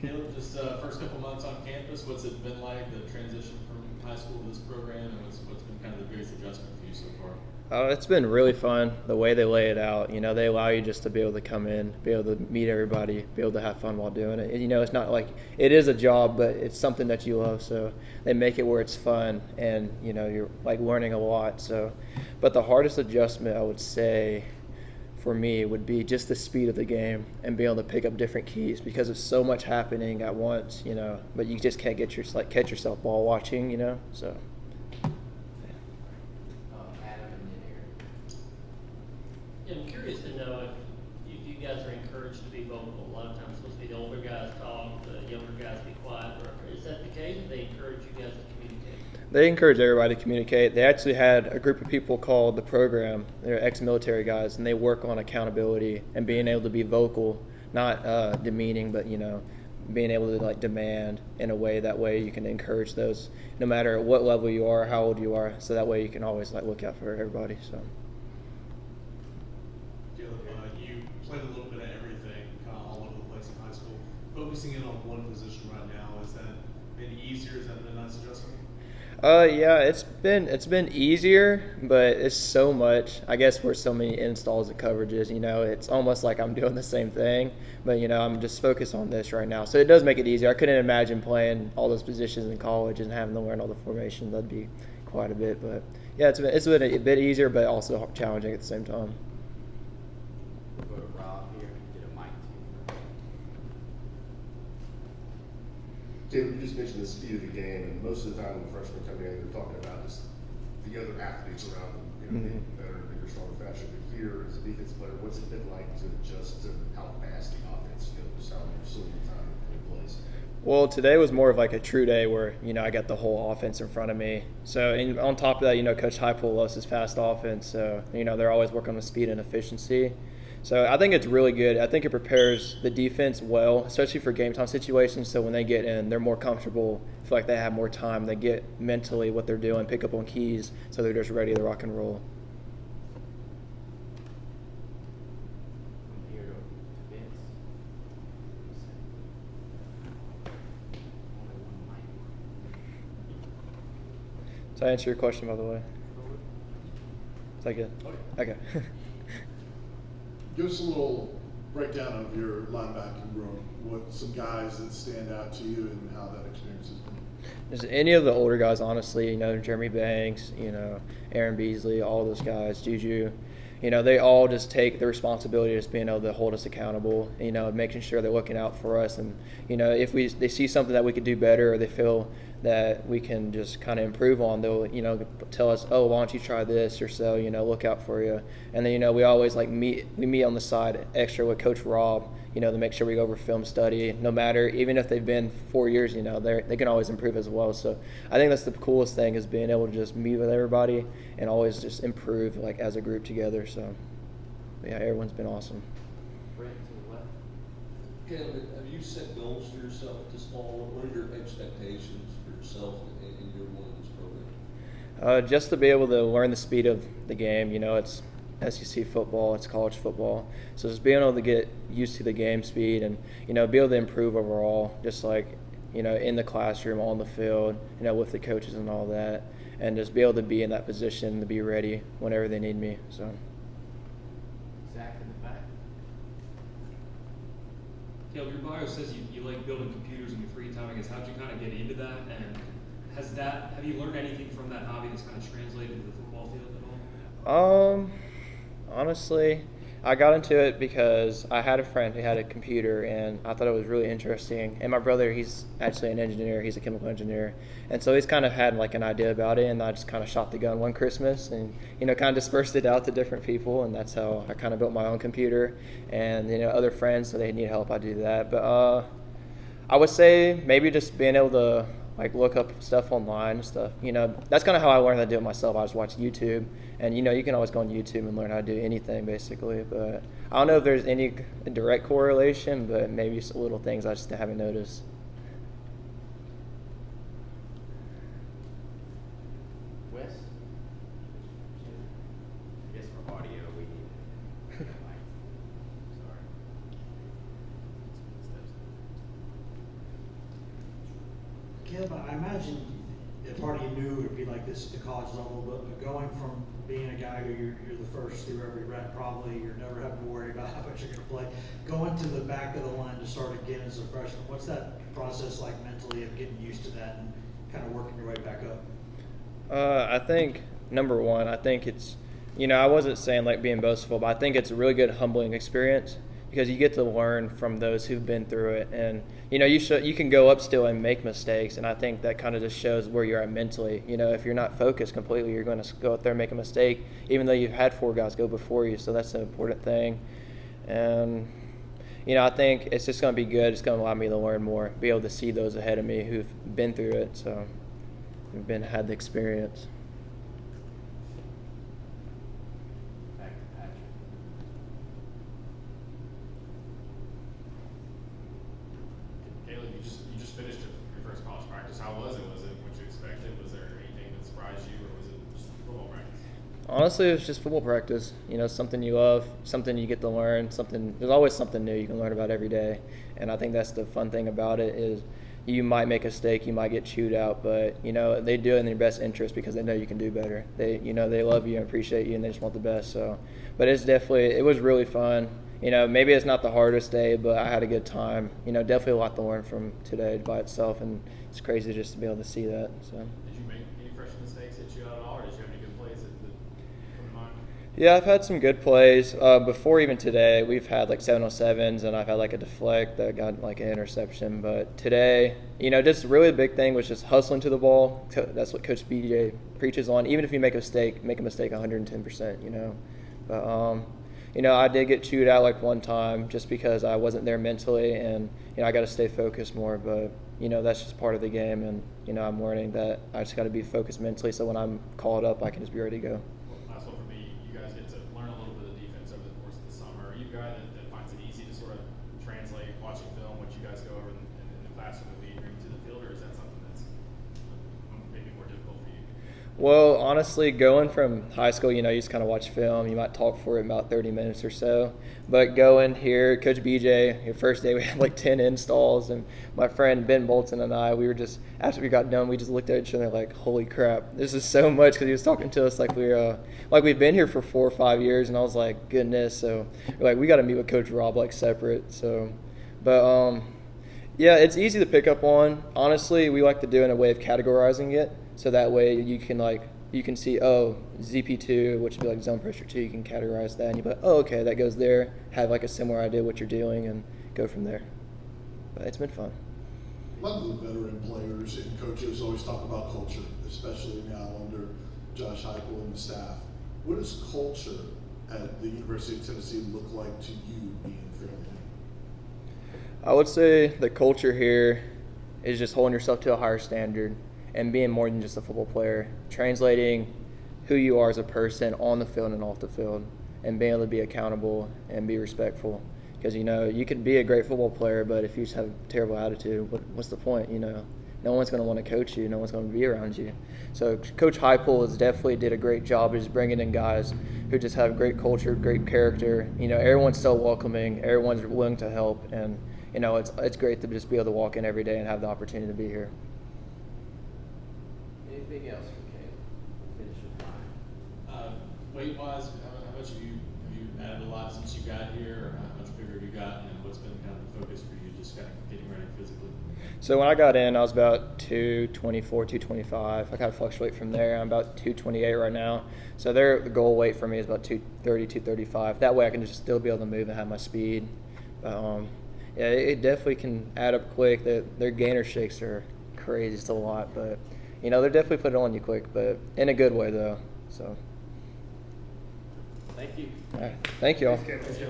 Caleb, just first couple months on campus, what's it been like, the transition from high school to this program, and what's been kind of the biggest adjustment for you so far? It's been really fun the way they lay it out. They allow you just to be able to come in, be able to meet everybody, be able to have fun while doing it. It's not like it is a job, but it's something that you love. So they make it where it's fun, and you're like learning a lot. So, but the hardest adjustment I would say for me would be just the speed of the game and being able to pick up different keys because there's so much happening at once. But you just can't catch yourself ball watching. So. I'm curious to know if you guys are encouraged to be vocal. A lot of times it's supposed to be the older guys talk, the younger guys be quiet. Or is that the case? Or they encourage you guys to communicate? They encourage everybody to communicate. They actually had a group of people called the program. They're ex-military guys, and they work on accountability and being able to be vocal, not demeaning, but being able to like demand in a way. That way you can encourage those, no matter what level you are, how old you are. So that way you can always like look out for everybody. So. You played a little bit of everything all over the place in high school. Focusing in on one position right now, has that been easier? Has that been a nice adjustment? Yeah, it's been easier, but it's so much. I guess we're so many installs and coverages. It's almost like I'm doing the same thing, but I'm just focused on this right now. So it does make it easier. I couldn't imagine playing all those positions in college and having to learn all the formations. That'd be quite a bit, but yeah, it's been a bit easier, but also challenging at the same time. Go to Rob here, get a mic to David, you just mentioned the speed of the game, and most of the time when freshmen come in, they're talking about just the other athletes around them, being better, bigger, stronger, faster. But here, as a defensive player, what's it been like to adjust to how fast the offense goes, how you're so many times in place? Well, today was more of like a true day where, I got the whole offense in front of me. So, and on top of that, Coach Heupel loves his fast offense. So, they're always working on speed and efficiency. So I think it's really good. I think it prepares the defense well, especially for game time situations. So when they get in, they're more comfortable, feel like they have more time. They get mentally what they're doing, pick up on keys, so they're just ready to rock and roll. From here to Vince. Only one mic. Did I answer your question, by the way? Is that good? Okay. Give us a little breakdown of your linebacking room. What some guys that stand out to you and how that experience has been. There's any of the older guys, honestly, Jeremy Banks, Aaron Beasley, all those guys, Juju, they all just take the responsibility of just being able to hold us accountable, making sure they're looking out for us. And, if they see something that we could do better or they feel that we can just kind of improve on, they'll, tell us, oh, why don't you try this or so, look out for you. And then, we always we meet on the side extra with Coach Rob, to make sure we go over film study, no matter, even if they've been 4 years, they can always improve as well. So I think that's the coolest thing is being able to just meet with everybody and always just improve as a group together. So yeah, everyone's been awesome. Brent to the left. Caleb, have you set goals for yourself this fall? What are your expectations for yourself in year one of this program? Just to be able to learn the speed of the game, it's SEC football, it's college football. So just being able to get used to the game speed and, be able to improve overall, just in the classroom, on the field, with the coaches and all that. And just be able to be in that position to be ready whenever they need me. So. Zach in the back. Caleb, your bio says you like building computers in your free time. I guess how'd you kind of get into that? And have you learned anything from that hobby that's kind of translated to the football field at all? Honestly, I got into it because I had a friend who had a computer and I thought it was really interesting. And my brother, he's actually an engineer. He's a chemical engineer. And so he's kind of had an idea about it, and I just kind of shot the gun one Christmas and, kind of dispersed it out to different people. And that's how I kind of built my own computer. And, other friends, so they need help, I do that. But I would say maybe just being able to look up stuff online and stuff. That's kind of how I learned how to do it myself. I just watch YouTube, and you can always go on YouTube and learn how to do anything basically. But I don't know if there's any direct correlation, but maybe some little things I just haven't noticed. Wes. I guess for audio we need a mic. Sorry. Caleb, I imagine that part of you knew it would be like this at the college level, but going from being a guy who you're the first through every rep, probably you're never having to worry about how much you're going to play, going to the back of the line to start again as a freshman, what's that process like mentally of getting used to that and kind of working your way back up? I think, number one, I think it's, I wasn't saying like being boastful, but I think it's a really good humbling experience because you get to learn from those who've been through it. And, you can go up still and make mistakes, and I think that kind of just shows where you're at mentally. If you're not focused completely, you're going to go out there and make a mistake, even though you've had 4 guys go before you, so that's an important thing. And, I think it's just going to be good. It's going to allow me to learn more, be able to see those ahead of me who've been through it, so who've had the experience. Caleb, you just finished your first college practice. How was it? Was it what you expected? Was there anything that surprised you, or was it just football practice? Honestly, it was just football practice. Something you love, something you get to learn. There's always something new you can learn about every day, and I think that's the fun thing about it is you might make a mistake, you might get chewed out, but they do it in your best interest because they know you can do better. They love you and appreciate you, and they just want the best. So, but it was really fun. Maybe it's not the hardest day, but I had a good time. Definitely a lot to learn from today by itself, and it's crazy just to be able to see that. So. Did you make any freshman mistakes hit you out at all, or did you have any good plays that come to mind? Yeah, I've had some good plays. Before even today, we've had like 707s, and I've had like a deflect that got like an interception. But today, just really the big thing was just hustling to the ball. That's what Coach BJ preaches on. Even if you make a mistake 110%, But, I did get chewed out like one time just because I wasn't there mentally, and, I got to stay focused more. But, that's just part of the game, and, I'm learning that I just got to be focused mentally so when I'm called up, I can just be ready to go. Last one for me, you guys get to learn a little bit of defense over the course of the summer. Are you a guy that finds it easy to sort of translate watching film, what you guys go over in the classroom and lead room to the field, or is that something that's maybe more difficult for you? Well, honestly, going from high school, you just kind of watch film. You might talk for about 30 minutes or so. But going here, Coach BJ, your first day, we had like 10 installs. And my friend Ben Bolton and I, we were just, after we got done, we just looked at each other like, holy crap, this is so much. Because he was talking to us like we've been here for 4 or 5 years. And I was like, goodness. So we're like, we got to meet with Coach Rob like separate. So, but yeah, it's easy to pick up on. Honestly, we like to do it in a way of categorizing it. So that way you can see, ZP2, which would be like zone pressure 2, you can categorize that, and you'll be like, okay, that goes there, have like a similar idea what you're doing, and go from there. But it's been fun. A lot of the veteran players and coaches always talk about culture, especially now under Josh Heupel and the staff. What does culture at the University of Tennessee look like to you being fairly new? I would say the culture here is just holding yourself to a higher standard and being more than just a football player, translating who you are as a person on the field and off the field, and being able to be accountable and be respectful. Because, you could be a great football player, but if you just have a terrible attitude, what's the point? No one's going to want to coach you. No one's going to be around you. So Coach Heupel has definitely did a great job of just bringing in guys who just have great culture, great character. Everyone's so welcoming. Everyone's willing to help. And, it's great to just be able to walk in every day and have the opportunity to be here. Anything else for Caleb? We'll finish with Ryan. Weight-wise, how much have you added a lot since you got here, or how much bigger have you gotten, and what's been kind of the focus for you, just kind of getting ready physically? So when I got in, I was about 224, 225. I kind of fluctuate from there. I'm about 228 right now. So the goal weight for me is about 230, 235. That way I can just still be able to move and have my speed. Yeah, it definitely can add up quick. Their gainer shakes are crazy. It's a lot, but they're definitely putting it on you quick, but in a good way though. So. Thank you. All right. Thank you all. Thanks, Kevin.